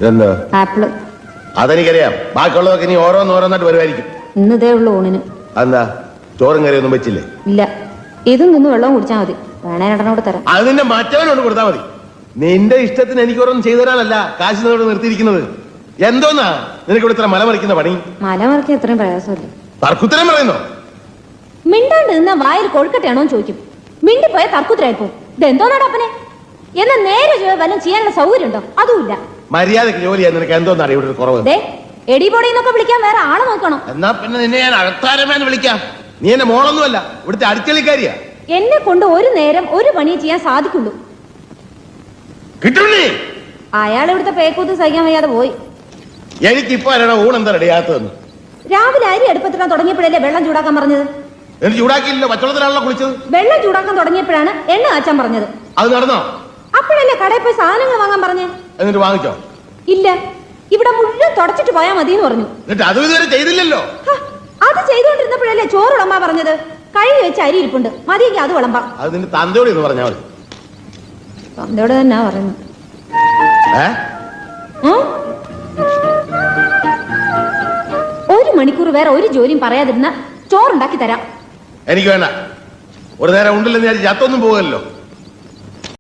എന്താ ആപ്പിള്. അതെനിക്കറിയാം. ബാക്കിയുള്ളതൊക്കെ ഇനി ഓരോന്നോരോന്നായിട്ട് വരുമായിരിക്കും. ഇന്ന് ഇതേ ഉള്ളു ഊണിന്. എന്താ ചോറും കറിയൊന്നും വെച്ചില്ലേ? ഇല്ല, ഇതും നിന്ന് വെള്ളവും കുടിച്ചാൽ മതി. വേണേ രണ്ടെണ്ണോട് തരാം. അത് നിന്റെ മറ്റവനോട് കൊടുത്താൽ മതി. നിന്റെ ഇഷ്ടത്തിന് എനിക്കോരോന്നും ചെയ്തു തരാനല്ല കാശ് നിന്നോട് നിർത്തിയിരിക്കുന്നത്. എന്തോന്നാ നിനക്ക് ഇവിടെ ഇത്ര മലമറിക്കുന്ന പണി? മലമറിക്കാൻ ഇത്രയും പ്രയാസമല്ലേ? തർക്കുത്തരം പറയുന്നോ? മിണ്ടാണ്ട് നിന്നാ വായിൽ കൊഴുക്കട്ടെയാണോ ചോദിക്കും. മിണ്ടിപ്പോയ തർക്കുത്തരായിപ്പോ. ഇതെന്തോന്നാടാ അപ്പനെ? എന്നാ നേരെ വല്ലതും ചെയ്യാനുള്ള സൗകര്യം ഉണ്ടോ? അതുമില്ല. മര്യാദക്ക് ജോലി ചെയ്യാൻ നിനക്ക് എന്തോന്നാണ് ഇവിടെ ഒരു കുറവ്? എടിപൊടിന്നൊക്കെ വിളിക്കാൻ വേറെ ആളെ നോക്കണം. എന്നാ പിന്നെ നിന്നെ ഞാൻ അകത്താരമേന്ന് വിളിക്കാം. നീ എന്റെ മോളൊന്നുമല്ല, ഇവിടുത്തെ അടിച്ചളിക്കാരിയാ. എന്നെ കൊണ്ട് ഒരു നേരം ഒരു പണി ചെയ്യാൻ സാധിക്കുള്ളൂ. കിട്ടുണ്ണി, അയാൾ ഇവിടുത്തെ പേക്കൂത്ത് സഹിക്കാൻ വയ്യാതെ പോയി. എനിക്കിപ്പോ ആരാണ് ഊണെന്താ റെഡിയാത്തതെന്ന്? രാവിലെ അരി അടുപ്പത്തിടാൻ തുടങ്ങിയപ്പോഴല്ലേ വെള്ളം ചൂടാക്കാൻ പറഞ്ഞത്? എനിക്ക് ചൂടാക്കിയില്ലല്ലോ, പച്ചവെള്ളത്തിലാണല്ലോ കുളിച്ചത്. വെള്ളം ചൂടാക്കാൻ തുടങ്ങിയപ്പോഴാണ് എണ്ണ കാച്ചാൻ പറഞ്ഞത്. അത് നടന്നോ? അപ്പോഴല്ലേ കടയിൽ പോയി സാധനങ്ങൾ വാങ്ങാൻ പറഞ്ഞേ? എന്നിട്ട് വാങ്ങിച്ചോ? ഇല്ല, ഇവിടെ മുഴുവൻ തുടച്ചിട്ട് പോയാൽ മതി എന്ന് പറഞ്ഞു. എന്നിട്ട് അതും ഇതുവരെ ചെയ്തില്ലല്ലോ. അത് ചെയ്തുകൊണ്ടിരുന്നപ്പോഴല്ലേ ചോറ് വിളമ്പാ പറഞ്ഞത്. കഴുകി വെച്ച് അരി ഇരിപ്പുണ്ട്, മതിയെങ്കിൽ അത് വിളമ്പാം. അത് നിന്റെ തന്തയോട് എന്ന് പറഞ്ഞാൽ മതി. തന്തയോട് തന്നെ പറയുന്നു. ഒരു മണിക്കൂർ വേറെ ഒരു ജോലിയും പറയാതിരുന്ന ചോറുണ്ടാക്കി തരാം. എനിക്ക് വേണ്ട. ഒരു നേരം ഉണ്ടില്ലെന്ന് ഞാൻ ചത്തൊന്നും പോകല്ലോ.